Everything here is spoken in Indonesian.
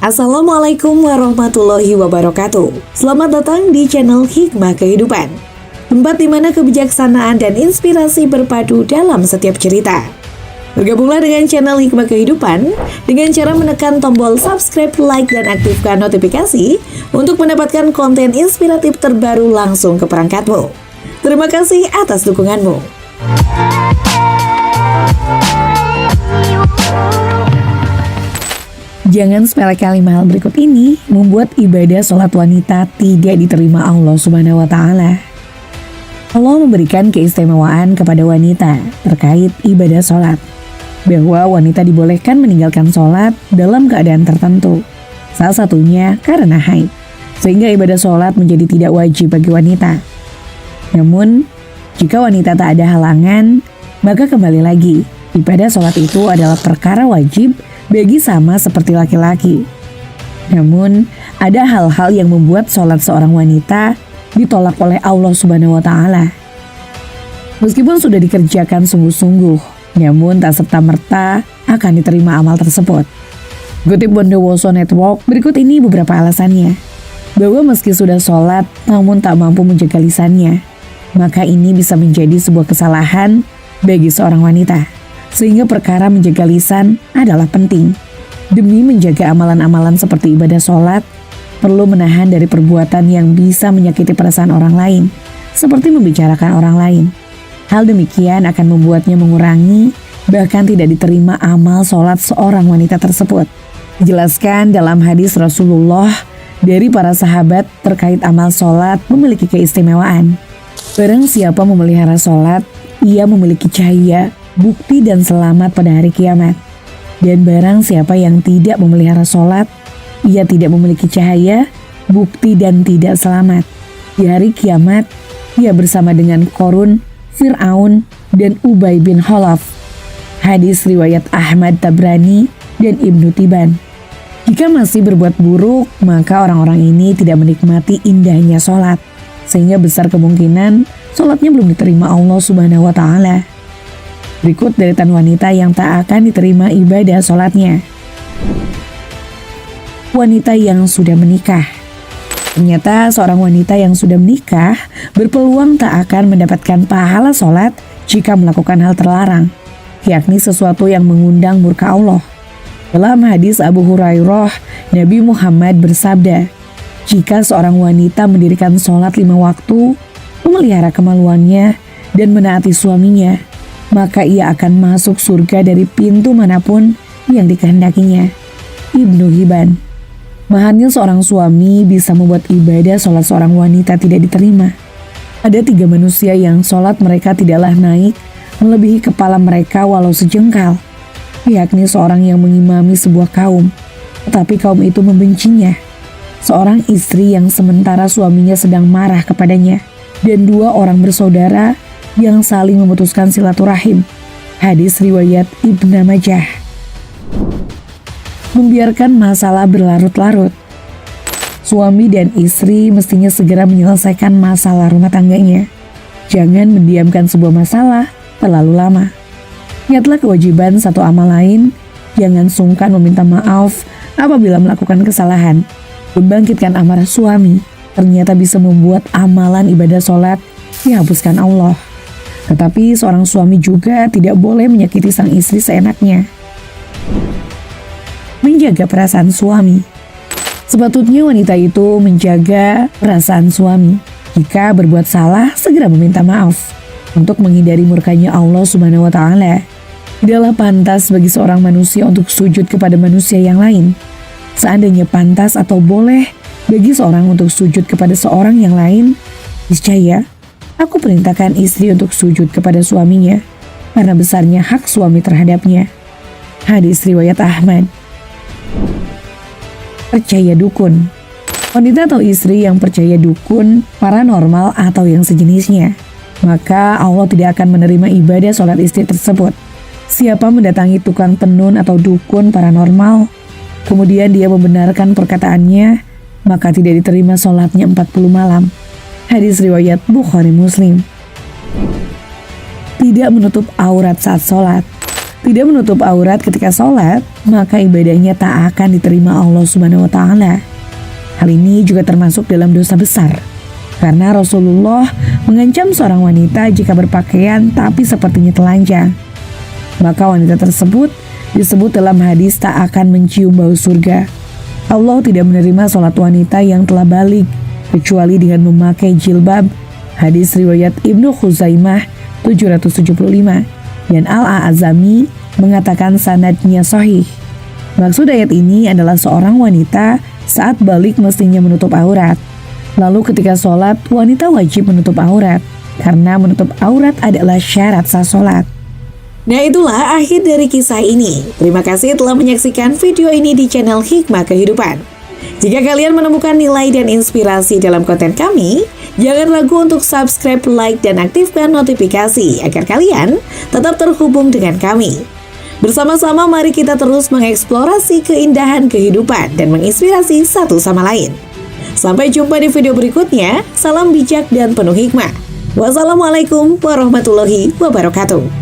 Assalamualaikum warahmatullahi wabarakatuh. Selamat datang di channel Hikmah Kehidupan, tempat di mana kebijaksanaan dan inspirasi berpadu dalam setiap cerita. Bergabunglah dengan channel Hikmah Kehidupan dengan cara menekan tombol subscribe, like, dan aktifkan notifikasi untuk mendapatkan konten inspiratif terbaru langsung ke perangkatmu. Terima kasih atas dukunganmu. Jangan sepelekan 5 hal berikut ini membuat ibadah sholat wanita tidak diterima Allah Subhanahu wa Ta'ala. Allah memberikan keistimewaan kepada wanita terkait ibadah sholat, bahwa wanita dibolehkan meninggalkan sholat dalam keadaan tertentu, salah satunya karena haid, sehingga ibadah sholat menjadi tidak wajib bagi wanita. Namun, jika wanita tak ada halangan, maka kembali lagi, ibadah sholat itu adalah perkara wajib bagi sama seperti laki-laki. Namun, ada hal-hal yang membuat sholat seorang wanita ditolak oleh Allah Subhanahu wa Ta'ala. Meskipun sudah dikerjakan sungguh-sungguh, namun tak serta-merta akan diterima amal tersebut. Kutip Bondowoso Network, berikut ini beberapa alasannya. Bahwa meski sudah sholat, namun tak mampu menjaga lisannya, maka ini bisa menjadi sebuah kesalahan bagi seorang wanita. Sehingga perkara menjaga lisan adalah penting. Demi menjaga amalan-amalan seperti ibadah sholat, perlu menahan dari perbuatan yang bisa menyakiti perasaan orang lain, seperti membicarakan orang lain. Hal demikian akan membuatnya mengurangi, bahkan tidak diterima amal sholat seorang wanita tersebut. Dijelaskan dalam hadis Rasulullah dari para sahabat terkait amal sholat memiliki keistimewaan. Barang siapa memelihara sholat, ia memiliki cahaya, bukti dan selamat pada hari kiamat. Dan barang siapa yang tidak memelihara sholat, ia tidak memiliki cahaya, bukti dan tidak selamat. Di hari kiamat, ia bersama dengan Qarun, Fir'aun, dan Ubay bin Khalaf. Hadis riwayat Ahmad Tabrani dan Ibnu Tiban. Jika masih berbuat buruk, maka orang-orang ini tidak menikmati indahnya sholat, sehingga besar kemungkinan sholatnya belum diterima Allah Subhanahu wa Ta'ala. Berikut deretan wanita yang tak akan diterima ibadah sholatnya. Wanita yang sudah menikah. Ternyata seorang wanita yang sudah menikah berpeluang tak akan mendapatkan pahala sholat jika melakukan hal terlarang, yakni sesuatu yang mengundang murka Allah. Dalam hadis Abu Hurairah, Nabi Muhammad bersabda, jika seorang wanita mendirikan sholat 5 waktu, memelihara kemaluannya, dan menaati suaminya, maka ia akan masuk surga dari pintu manapun yang dikehendakinya. Ibnu Hibban. Mahalnya seorang suami bisa membuat ibadah sholat seorang wanita tidak diterima. Ada 3 manusia yang sholat mereka tidaklah naik melebihi kepala mereka walau sejengkal, yakni seorang yang mengimami sebuah kaum, tetapi kaum itu membencinya, seorang istri yang sementara suaminya sedang marah kepadanya, dan 2 orang bersaudara yang saling memutuskan silaturahim. Hadis riwayat Ibnu Majah. Membiarkan masalah berlarut-larut. Suami dan istri mestinya segera menyelesaikan masalah rumah tangganya. Jangan mendiamkan sebuah masalah terlalu lama. Ingatlah kewajiban satu amal lain. Jangan sungkan meminta maaf apabila melakukan kesalahan. Membangkitkan amarah suami ternyata bisa membuat amalan ibadah sholat dihapuskan Allah. Tetapi seorang suami juga tidak boleh menyakiti sang istri seenaknya. Menjaga perasaan suami. Sepatutnya wanita itu menjaga perasaan suami. Jika berbuat salah, segera meminta maaf untuk menghindari murkanya Allah Subhanahu wa Ta'ala. Tidaklah pantas bagi seorang manusia untuk sujud kepada manusia yang lain. Seandainya pantas atau boleh bagi seorang untuk sujud kepada seorang yang lain, niscaya aku perintahkan istri untuk sujud kepada suaminya karena besarnya hak suami terhadapnya. Hadis riwayat Ahmad. Percaya dukun. Wanita atau istri yang percaya dukun, paranormal atau yang sejenisnya, maka Allah tidak akan menerima ibadah sholat istri tersebut. Siapa mendatangi tukang tenun atau dukun paranormal, kemudian dia membenarkan perkataannya, maka tidak diterima sholatnya 40 malam. Hadis riwayat Bukhari Muslim. Tidak menutup aurat saat sholat. tidak menutup aurat ketika sholat, maka ibadahnya tak akan diterima Allah Subhanahu wa Ta'ala. Hal ini juga termasuk dalam dosa besar, karena Rasulullah mengancam seorang wanita jika berpakaian tapi sepertinya telanjang. Maka wanita tersebut disebut dalam hadis tak akan mencium bau surga. Allah tidak menerima sholat wanita yang telah balik kecuali dengan memakai jilbab. Hadis riwayat Ibnu Khuzaimah 775 dan Al-A'azami mengatakan sanadnya sahih. Maksud ayat ini adalah seorang wanita saat balik mestinya menutup aurat. Lalu ketika sholat, wanita wajib menutup aurat karena menutup aurat adalah syarat sah sholat. Nah, itulah akhir dari kisah ini. Terima kasih telah menyaksikan video ini di channel Hikmah Kehidupan. Jika kalian menemukan nilai dan inspirasi dalam konten kami, jangan ragu untuk subscribe, like, dan aktifkan notifikasi agar kalian tetap terhubung dengan kami. Bersama-sama mari kita terus mengeksplorasi keindahan kehidupan dan menginspirasi satu sama lain. Sampai jumpa di video berikutnya. Salam bijak dan penuh hikmah. Wassalamualaikum warahmatullahi wabarakatuh.